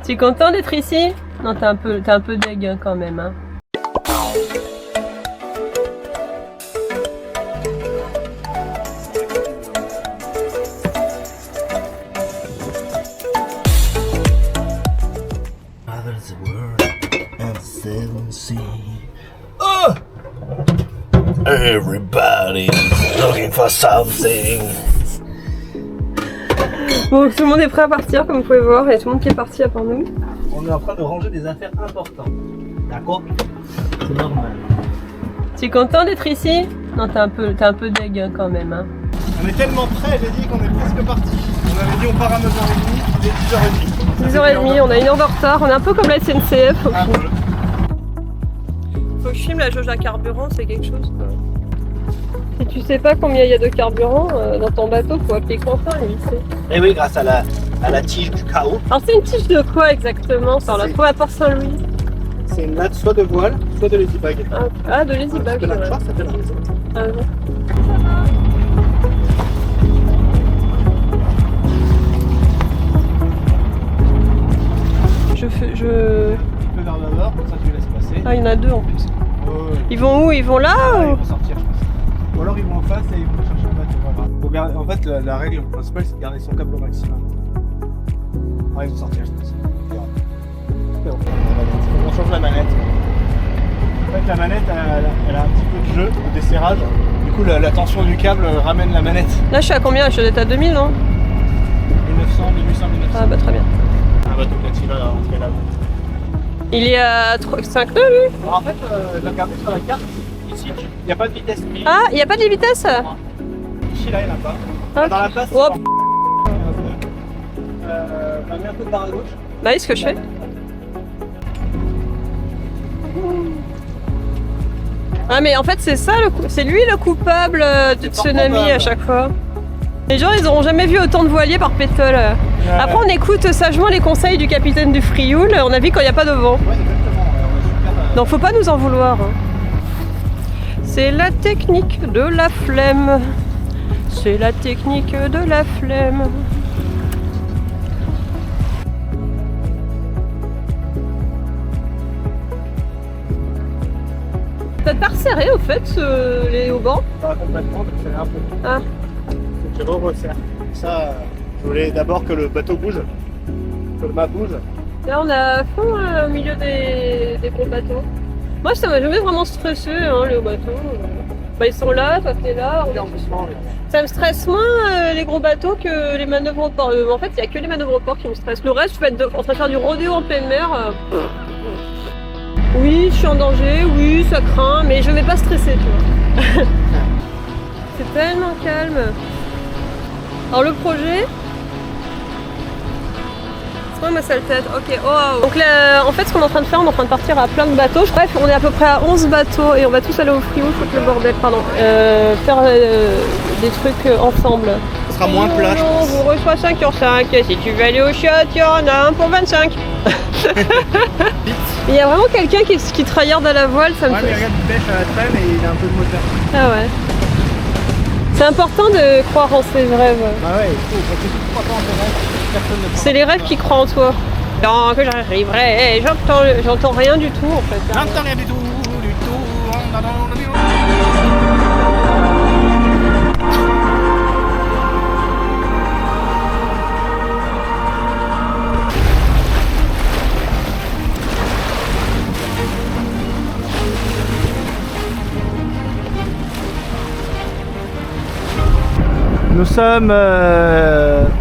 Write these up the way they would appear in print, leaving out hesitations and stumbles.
Tu es content d'être ici? Non, t'es un peu deg hein, quand même. Hein. Oh! Everybody's looking for something. Bon, tout le monde est prêt à partir, comme vous pouvez voir. Il y a tout le monde qui est parti à part nous. On est en train de ranger des affaires importantes. D'accord? C'est normal. Tu es content d'être ici? Non, t'es un peu deg hein, quand même. Hein. On est tellement prêts, j'ai dit qu'on est presque parti. On avait dit on part à 9h30, il est 10h30. 10h30, on a 1 heure de retard. On est un peu comme la SNCF. Ah, voilà. Faut que je filme la jauge à carburant, c'est quelque chose quoi. Si tu sais pas combien il y a de carburant dans ton bateau, faut appeler Quentin, lui sait. Et oui, grâce à la tige du chaos. Alors c'est une tige de quoi exactement? Ça, on l'a trouvé à Port-Saint-Louis. C'est une latte soit de voile, soit de lazy-bag. Ah, de lazy-bag. Parce que la chose s'appelle lazy. Ah, ouais. Un peu vers le nord, comme ça tu laisses passer. Ah, il y en a 2 en plus. Ouais. Ils vont où? Ils vont là Ah, ou... ils vont sortir, je pense. Ou alors ils vont en face et ils vont chercher un bateau. Voilà. Faut garder... En fait, la règle principale, c'est de garder son cap au maximum. Ah, ils vont sortir, je pense. On change la manette. En fait, la manette, elle a un petit peu de jeu, de desserrage. Du coup, la tension du câble ramène la manette. Là, je suis à combien? Je suis à 2000, non? 1900, 1800, 1900. Ah, bah très bien. Un bateau quand il va rentrer là. Il est à 5 nœuds, lui? Alors, en fait, j'ai regardé sur la carte. Ici, il n'y a pas de vitesse. Ah, il n'y a pas de vitesse? Ici, là, il n'y en a pas. Ah, Dans la place, oh, bah, mets un peu par la gauche. bah oui, ce que je fais. Ah mais en fait c'est ça, c'est lui le coupable du tsunami à chaque fois. Les gens ils auront jamais vu autant de voiliers par pétole. Après on écoute sagement les conseils du capitaine du Frioul, on a vu quand il n'y a pas de vent. Ouais, exactement. On est super. Donc faut pas nous en vouloir. Hein. C'est la technique de la flemme. C'est la technique de la flemme. T'as pas resserré au fait les haubans? Pas complètement, donc c'est un peu. Ah. Donc je resserre. Ça, je voulais d'abord que le bateau bouge, que le mât bouge. Là on est à fond au milieu des gros bateaux. Moi ça m'a jamais vraiment stressé hein, les hauts bateaux. Bah, ils sont là, toi t'es là. Ça me stresse moins les gros bateaux que les manœuvres au port. En fait il n'y a que les manœuvres au port qui me stressent. Le reste je peux être en train de faire du rodéo en pleine mer. Oui, je suis en danger, oui, ça craint, mais je vais pas stresser, tu vois. C'est tellement calme. Alors le projet... C'est pas ma sale tête, ok. Oh. Donc là, en fait, ce qu'on est en train de faire, on est en train de partir à plein de bateaux. Bref, on est à peu près à 11 bateaux et on va tous aller au Frioul, faut que le bordel, pardon. Faire des trucs ensemble. Ce sera moins plat, je pense. Vous reçois 5 sur 5. Si tu veux aller au chiottes, il y en a un pour 25. Il y a vraiment quelqu'un qui tryhard à la voile, ça me fait... mais regarde, il pêche à la traîne et il a un peu de moteur. Ah ouais. C'est important de croire en ses rêves. Bah ouais, il faut, parce que si tu crois pas en tes rêves, personne ne croit. C'est les rêves qui croient en toi. Tant que j'arriverai, j'entends rien du tout en fait. J'entends rien du tout, Nous sommes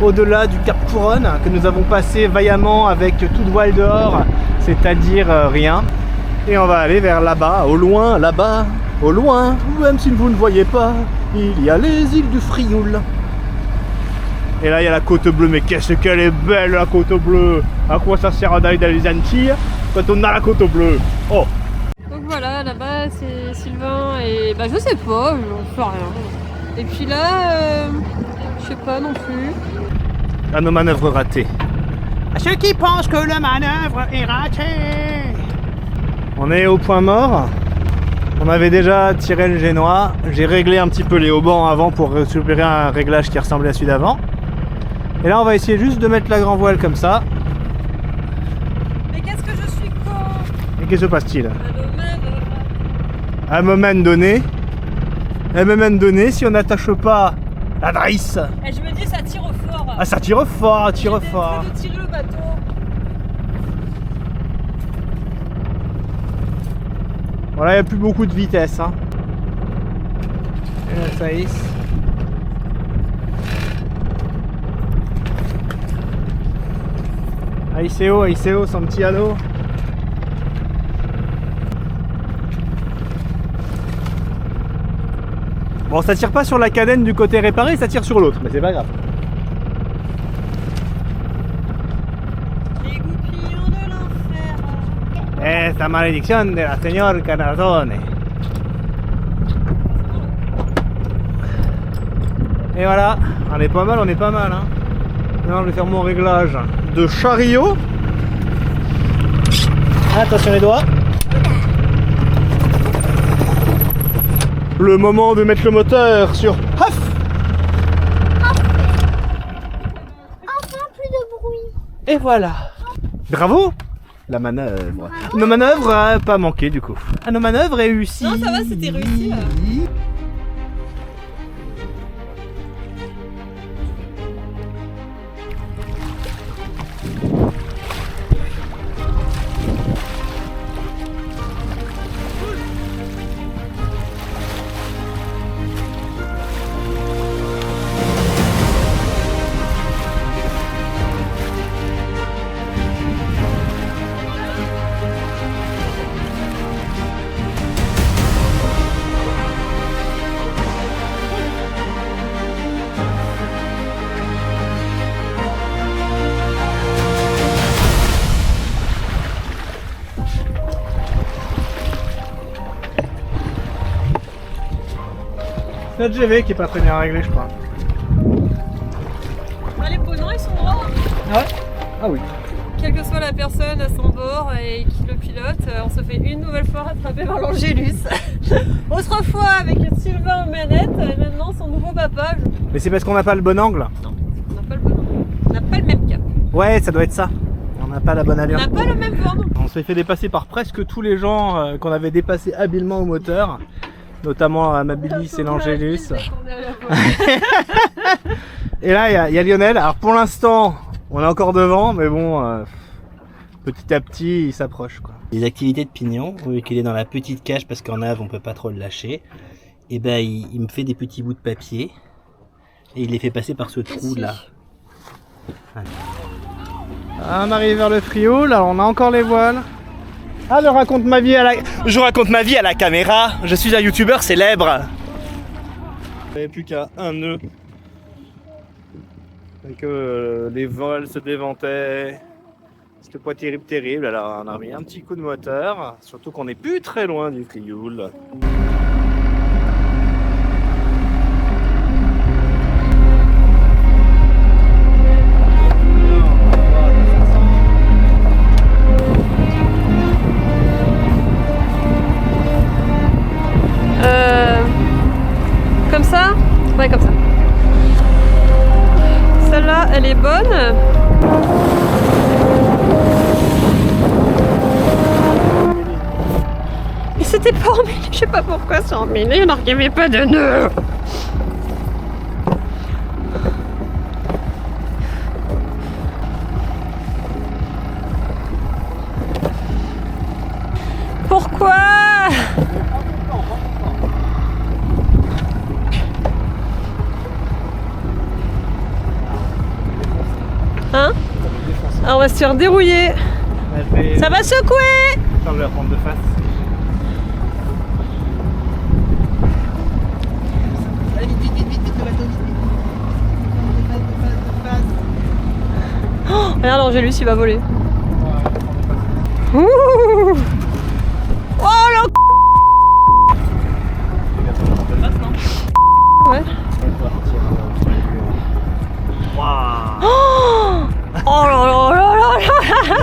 au-delà du Cap Couronne que nous avons passé vaillamment avec toute voile dehors, c'est-à-dire rien. Et on va aller vers là-bas, au loin, là-bas, au loin, même si vous ne voyez pas, il y a les îles du Frioul. Et là il y a la côte bleue, mais qu'est-ce qu'elle est belle la côte bleue! À quoi ça sert d'aller dans les Antilles quand on a la côte bleue? Oh! Donc voilà, là-bas c'est Sylvain et bah je sais pas, j'en sais rien. Et puis là, je sais pas non plus. À nos manœuvres ratées. À ceux qui pensent que la manœuvre est ratée. On est au point mort. On avait déjà tiré le génois. J'ai réglé un petit peu les haubans avant pour récupérer un réglage qui ressemblait à celui d'avant. Et là on va essayer juste de mettre la grand voile comme ça. Et que se passe-t-il? À un moment donné, si on n'attache pas la drisse. Et je me dis, ça tire fort. Ah, ça tire fort, tire fort. De tirer le bateau. Voilà, il n'y a plus beaucoup de vitesse. Hein. Et là, ça hisse. Aïseo, son petit anneau. Bon, ça tire pas sur la cadène du côté réparé, ça tire sur l'autre, mais c'est pas grave. Les goupillons de l'enfer. Esta malédiction de la señor Canardone. Et voilà, on est pas mal, hein. Maintenant, je vais faire mon réglage de chariot. Attention les doigts. Le moment de mettre le moteur sur off. Enfin plus de bruit. Et voilà. Bravo. La manœuvre. Nos manœuvres a pas manqué du coup. Ah, nos manœuvres réussies. Non, ça va, c'était réussi. Là. C'est notre GV qui est pas très bien réglé, je crois. Les ponants, ils sont droits. Ah ouais? Ah oui. Quelle que soit la personne à son bord et qui le pilote, on se fait une nouvelle fois rattraper par l'Angélus. Autrefois avec Sylvain aux manettes, et maintenant son nouveau papa. Mais c'est parce qu'on n'a pas le bon angle. Non, on n'a pas le bon angle. On n'a pas le même cap. Ouais, ça doit être ça. On n'a pas la bonne On allure. n'a pas le même vent. On s'est fait dépasser par presque tous les gens qu'on avait dépassés habilement au moteur. Notamment Amabilis et l'Angélus. Et là, il y a Lionel. Alors pour l'instant, on est encore devant, mais bon, petit à petit, il s'approche. Les activités de Pignon, vu qu'il est dans la petite cage parce qu'en ave, on peut pas trop le lâcher. Et ben, il me fait des petits bouts de papier et il les fait passer par ce trou là. Voilà. On arrive vers le Frioul. Alors on a encore les voiles. Ah, je raconte ma vie à la caméra. Je suis un youtubeur célèbre. Il n'y avait plus qu'à un nœud. Et que les voiles se déventaient. C'était pas terrible. Alors on a remis un petit coup de moteur. Surtout qu'on n'est plus très loin du Frioul. Comme ça? Ouais, comme ça. Celle-là, elle est bonne. Et c'était pas emmêlé, je sais pas pourquoi c'est emmêlé, alors qu'il n'y avait pas de nœud. Pourquoi? Hein? Alors on va se faire dérouiller. Ça va secouer. Je vais la prendre de face. Oh, regarde l'Angélus, il va voler. Ouh. Oh là. Ouais. Waouh. Oh là là là là.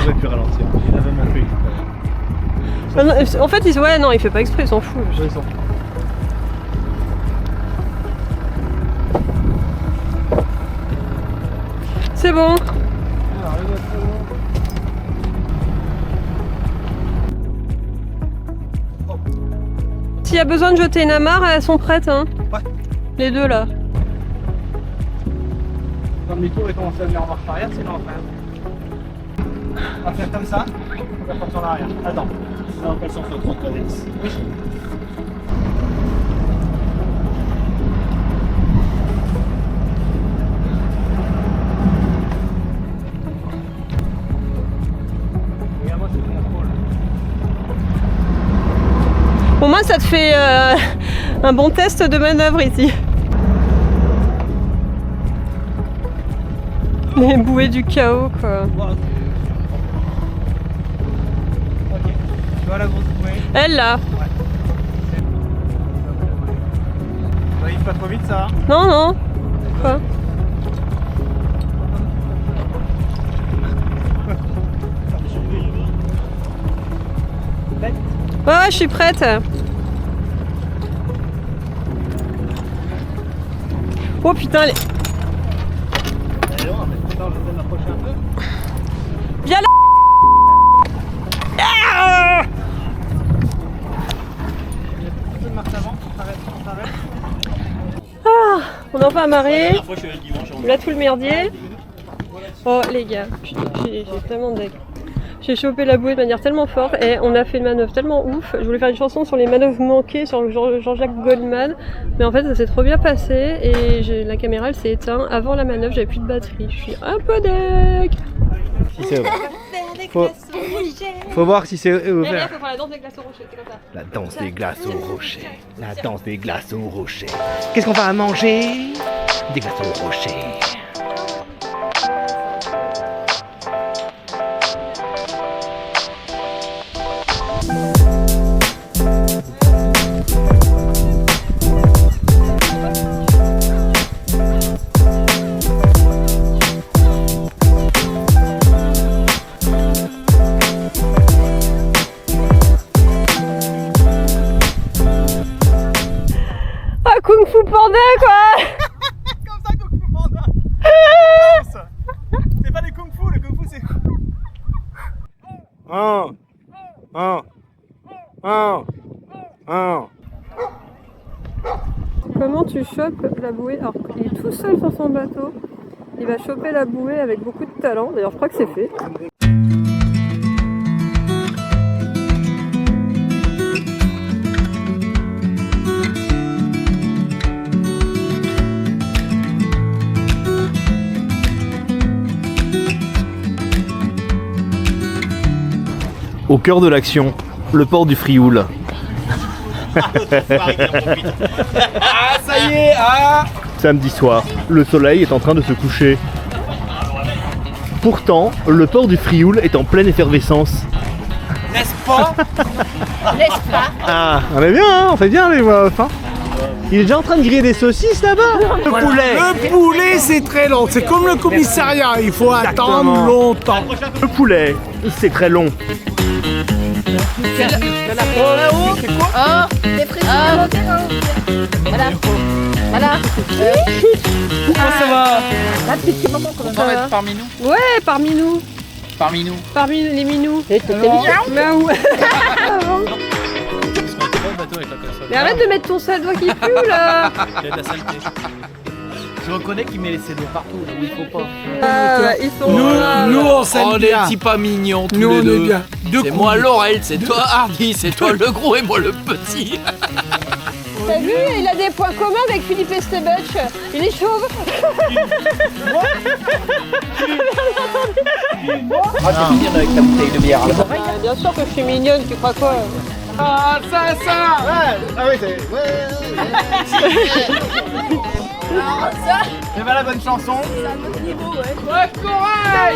J'aurais pu ralentir. Il avait mon fait. En fait, ouais, non, il fait pas exprès, il s'en fout. Ils s'en fout. C'est bon. s'il y a besoin de jeter une amarre, elles sont prêtes. Hein. Ouais. Les deux là. Comme les tours et commencer à venir en marche arrière, sinon on va faire comme ça, on va partir en arrière. Attends. Dans quel sens le 30 traverse? Oui. Regarde-moi ce contrôle. Au moins ça te fait un bon test de manœuvre ici. Les bouées du chaos quoi. Ok. Tu vois la grosse bouée? Elle là. Ça arrive pas trop vite ça? Non, non. Quoi? Ouais, je suis prête. Oh putain, Attends, je vais m'approcher un peu. viens là. Ah, Un peu de marche avant, on traverse. ah, on est enfin amarré. La dernière fois, je suis allé le dimanche. Là tout le merdier. Oh les gars, j'ai tellement de deck. J'ai chopé la bouée de manière tellement forte et on a fait une manœuvre tellement ouf. Je voulais faire une chanson sur les manœuvres manquées sur Jean-Jacques Goldman, mais en fait ça s'est trop bien passé et la caméra elle s'est éteinte avant la manœuvre, j'avais plus de batterie. Je suis un peu deck. Si c'est ouvert. Faut voir si c'est Là, ouvert. faut faire la danse des glaces au rocher, c'est comme ça. La danse des glaces au rocher. La danse des glaces au rocher. Qu'est-ce qu'on va manger? Des glaces au rocher. Ah, Kung Fu Panda quoi. Comme ça, Kung Fu Panda. C'est pas des Kung Fu, le Kung Fu c'est... Comment tu chopes la bouée? Alors il est tout seul sur son bateau. Il va choper la bouée avec beaucoup de talent. D'ailleurs je crois que c'est fait. Au cœur de l'action, le port du Frioul. Ah, ça y est, ah! Samedi soir, le soleil est en train de se coucher. Pourtant, le port du Frioul est en pleine effervescence. N'est-ce pas? Ah, on est bien, hein, on fait bien les voix off, hein. Il est déjà en train de griller des saucisses là-bas. Le poulet. Le poulet, c'est très long. C'est comme le commissariat. Il faut Exactement. attendre longtemps. Le poulet, c'est très long. Les frites supplémentaires. Voilà. Voilà. Comment ça va? La petite maman, comment On ça va va? être parmi nous? Ouais, parmi nous. Parmi nous. Parmi les minous. Alors Miaou. Parce qu'on était pas au bateau avec la console. Mais arrête de mettre ton sale doigt qui pue là. Il y a de la saleté. Je reconnais qu'il met ses doigts partout là où il faut pas. Ils sont là. Nous, on s'aime On bien. est petits pas mignons tous Nous, les on deux. est bien. Deux C'est coups. moi Laurel, c'est toi Hardy, c'est toi le gros et moi le petit. T'as vu, il a des points communs avec Philippe Estebuch. Il est chauve. Ah, c'est finir avec ta bouteille de bière. Bien sûr que je suis mignonne, tu crois quoi? Ah, ça. Ah oui, c'est... C'est pas la bonne chanson. Ouais, corail.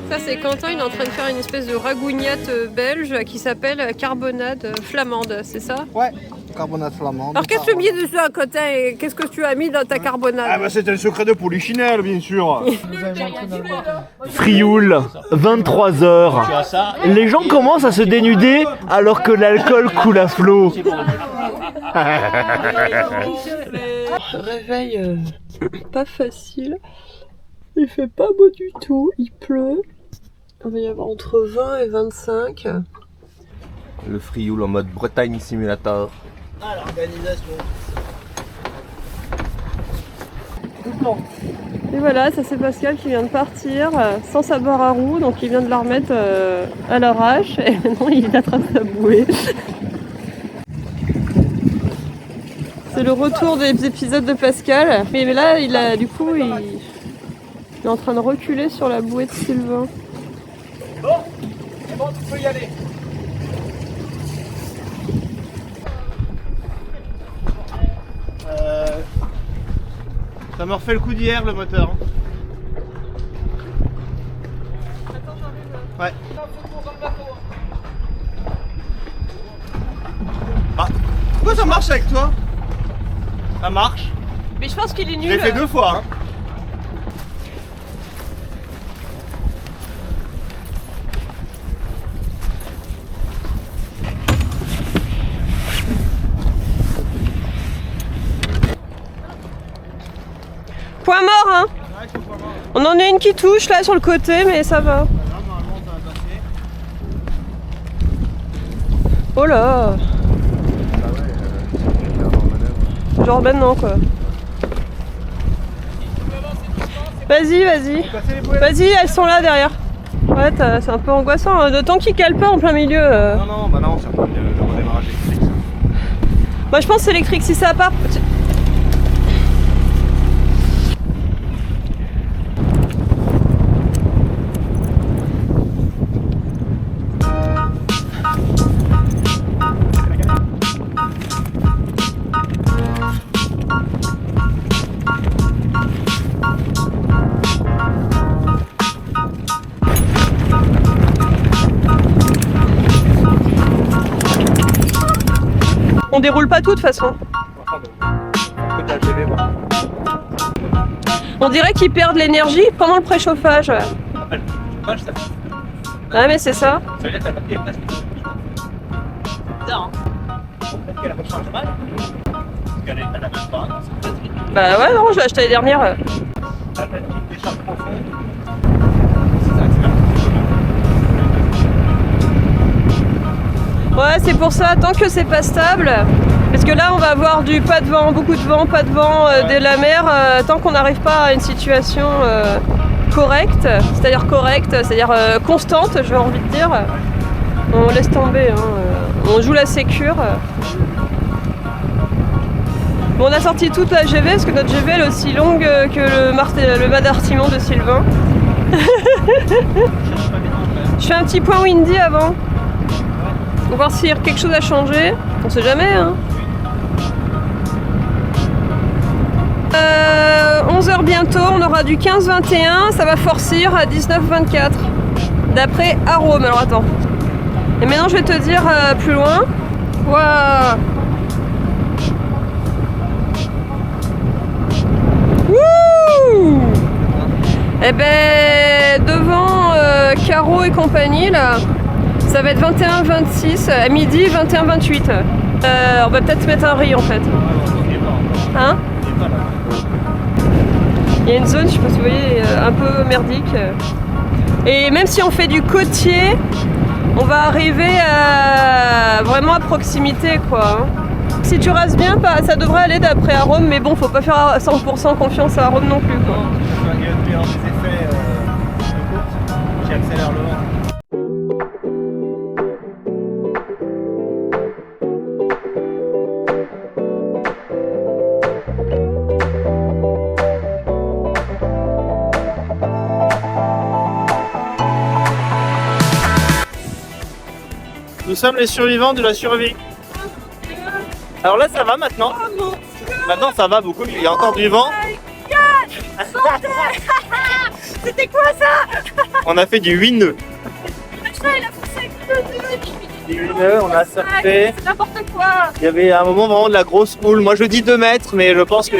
Ça c'est Quentin, il est en train de faire une espèce de ragougnette belge qui s'appelle carbonade flamande, c'est ça? Ouais, Carbonate flamande. Alors qu'est-ce que tu mets dessus à côté et qu'est-ce que tu as mis dans ta carbonade? Ah bah c'est un secret de polichinelle bien sûr. Frioul, 23h. Les gens commencent à se dénuder alors que l'alcool coule à flot. Réveil pas facile. Il fait pas beau du tout, il pleut. Il va y avoir entre 20 et 25. Le Frioul en mode Bretagne Simulator. Ah, l'organisation. Et voilà, ça c'est Pascal qui vient de partir sans sa barre à roue, donc il vient de la remettre à l'arrache et maintenant il attrape sa bouée. C'est le retour des épisodes de Pascal. Mais là, il est en train de reculer sur la bouée de Sylvain. Bon, c'est bon, tu peux y aller. Ça me refait le coup d'hier le moteur. Ouais. Ah, pourquoi ça marche avec toi? Ça marche. Mais je pense qu'il est Je nul. l'ai fait 2 fois. Hein. Point mort, hein. On en a une qui touche là sur le côté, mais ça va. Oh là. Genre maintenant quoi. Vas-y, vas-y. Vas-y, elles sont là derrière. Ouais, c'est un peu angoissant. Hein. D'autant qu'ils calent pas en plein milieu. Non, bah non, c'est pas le redémarrage électrique. Moi je pense que c'est électrique si ça part. On déroule pas tout de toute façon. On dirait qu'ils perdent l'énergie pendant le préchauffage. Ah mais c'est ça. Bah ouais non, je l'ai acheté l'année dernière. Ouais, c'est pour ça, tant que c'est pas stable, parce que là on va avoir du pas de vent, beaucoup de vent, pas de vent, de la mer, tant qu'on n'arrive pas à une situation correcte, c'est-à-dire constante, j'ai envie de dire, on laisse tomber, hein, on joue la sécure. Bon, on a sorti toute la GV, parce que notre GV elle est aussi longue que le mât d'artimon de Sylvain. Je fais un petit point windy avant. On va voir s'il y a quelque chose à changer. On sait jamais, hein. 11h bientôt, on aura du 15-21, ça va forcir à 19-24. D'après Arôme, alors attends. Et maintenant je vais te dire plus loin. Waouh. Wouh. Eh ben devant Caro et compagnie là. Ça va être 21-26, à midi 21-28. On va peut-être mettre un riz en fait. Hein? Il y a une zone, je sais pas si vous voyez, un peu merdique. Et même si on fait du côtier, on va arriver vraiment à proximité quoi. Si tu rases bien, ça devrait aller d'après Arôme, mais bon, faut pas faire à 100% confiance à Arôme non plus quoi. Il y a des effets de course qui accélèrent le vent. Nous sommes les survivants de la survie. Alors là ça va maintenant. Maintenant ça va beaucoup, il y a encore du vent. C'était quoi ça? On a fait du 8 nœuds. Il a poussé avec 2 nœuds et puis est lumineux, on a surfé. C'est n'importe quoi. Il y avait à un moment vraiment de la grosse houle. Moi je dis 2 mètres, mais je pense que.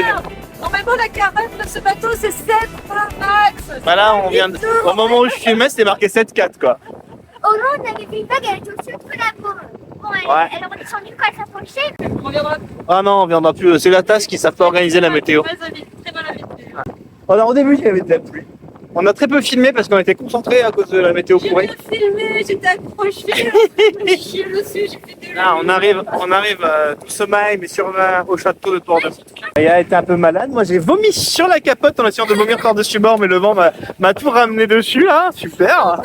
Normalement, la carène de ce bateau, c'est 7 max. Bah là, on vient de... Au moment où je filmais, c'était marqué 7,4 quoi. Au long, on avait vu une vague, elle était au sud de la bourre. Bon, elle est redescendue quand elle s'approchait. On reviendra. Ah non, on viendra plus. C'est la tasse qui savent pas organiser la météo. Très mal habitué. Alors au début, il y avait de la pluie. On a très peu filmé parce qu'on était concentrés à cause de la météo J'ai pourrie. bien filmé, j'étais accrochée. J'ai chié dessus, j'ai fait des Là, on arrive tout sommeil, mais sur au château de Tourne. Il a été un peu malade. Moi, j'ai vomi sur la capote en essayant de vomir par-dessus bord, mais le vent m'a tout ramené dessus là. Super.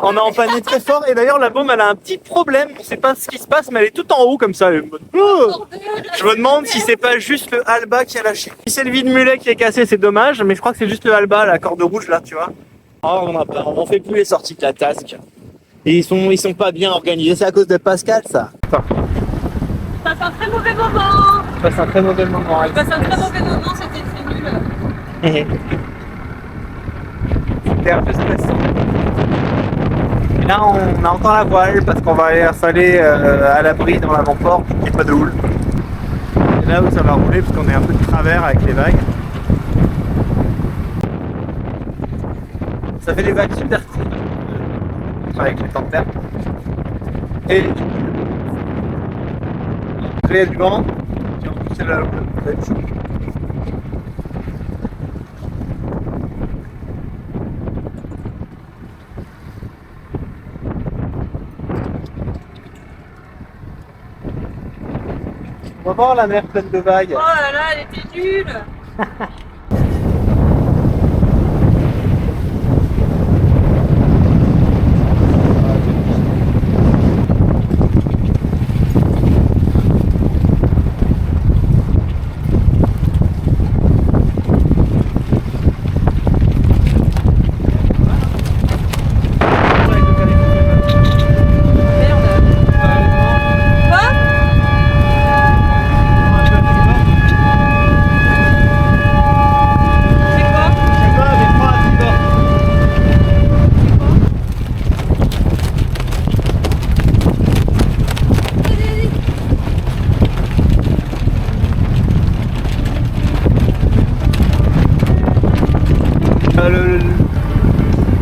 On a empanné très fort. Et d'ailleurs, la baume, elle a un petit problème. On sait pas ce qui se passe, mais elle est tout en haut comme ça. Elle est en mode, oh. Je me demande si c'est pas juste le halba qui a lâché. Si c'est le vide-mulet qui est cassé, c'est dommage, mais je crois que c'est juste le halba, la corde rouge là, tu vois. Oh, on fait plus les sorties de la tasque. Et ils sont pas bien organisés, c'est à cause de Pascal ça. Ça passe un très mauvais moment. Je passe un très mauvais moment. Ça passe un très mauvais moment, c'était très nul. C'était un peu stressant. Et là on a encore la voile parce qu'on va aller installer à l'abri dans l'avant-port pour qu'il n'y ait pas de houle. Et là où ça va rouler parce qu'on est un peu de travers avec les vagues. Ça fait des vagues super cool avec les temps de terre. Et il y a du vent. Si on pousse la houle, ça va être chaud. On va voir la mer pleine de vagues. Oh là là, elle était nulle.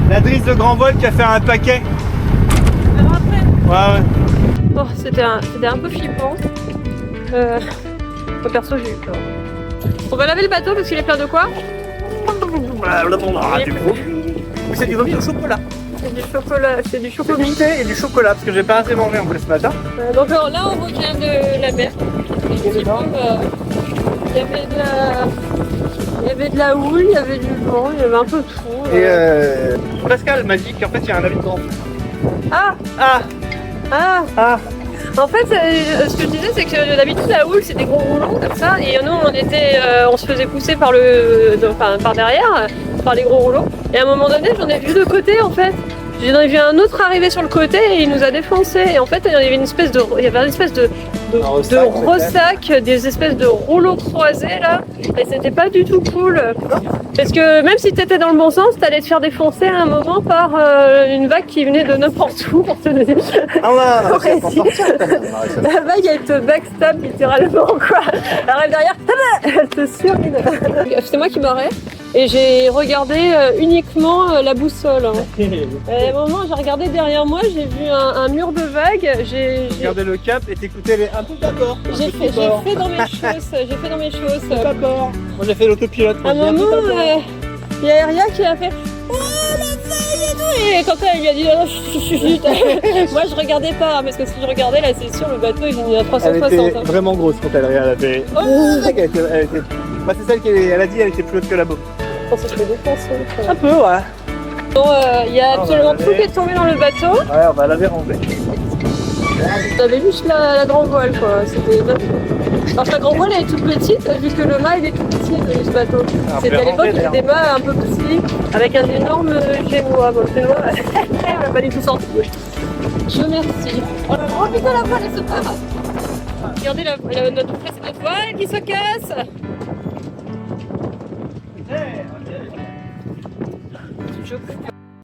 La drisse de grand vol qui a fait un paquet. Ouais. Oh, c'était un peu flippant. Moi perso, j'ai eu peur. On va laver le bateau parce qu'il est plein de quoi? C'est du vomi au chocolat. C'est du chocolat. Et du chocolat parce que j'ai pas assez mangé en plus ce matin. Donc là, on revient de la mer. Il y avait de la houle, il y avait du vent, il y avait un peu tout. Et Pascal m'a dit qu'en fait il y a un avis de grand. En fait, ce que je disais, c'est que d'habitude la houle c'est des gros roulants comme ça, et nous on se faisait pousser par derrière, par les gros rouleaux. Et à un moment donné, j'en ai vu de côté en fait. J'en ai vu un autre arriver sur le côté et il nous a défoncé. Et en fait, il y avait une espèce de ressac, des espèces de rouleaux croisés là. Et c'était pas du tout cool. Parce que même si t'étais dans le bon sens, t'allais te faire défoncer à un moment par une vague qui venait de n'importe où pour te donner. La vague, elle te backstab littéralement quoi. Elle arrive derrière, elle te survit. C'est moi qui barrais. Et j'ai regardé uniquement la boussole. Et à un moment, j'ai regardé derrière moi, j'ai vu un mur de vagues. J'ai regardé le cap et t'écoutais un peu d'abord. J'ai fait dans mes chausses. D'accord. Moi j'ai fait l'autopilote. À un moment, il y a Eria qui a fait « Oh la vague et tout !» Et quand elle lui a dit « Oh, chut !» Moi je regardais pas, parce que si je regardais, là c'est sûr, le bateau il finit à 360. Elle était vraiment grosse quand elle a fait. Bah, c'est celle qu'elle a dit, elle était plus haute que la baume. Je pense que je fais défoncer. Un peu, ouais. Bon, il y a absolument tout qui est tombé dans le bateau. Ouais, on va laver ranger. On avait juste la grande voile quoi, c'était neuf. Alors la grande voile elle est toute petite, vu que le mât il est tout petit de ce bateau. C'était à l'époque, il y avait des mâts un peu petits, avec un énorme génois. Bon, le génois, il m'a pas du tout sorti. Je remercie. Oh putain, la voile elle se part. Regardez notre précédente voile qui se casse. Je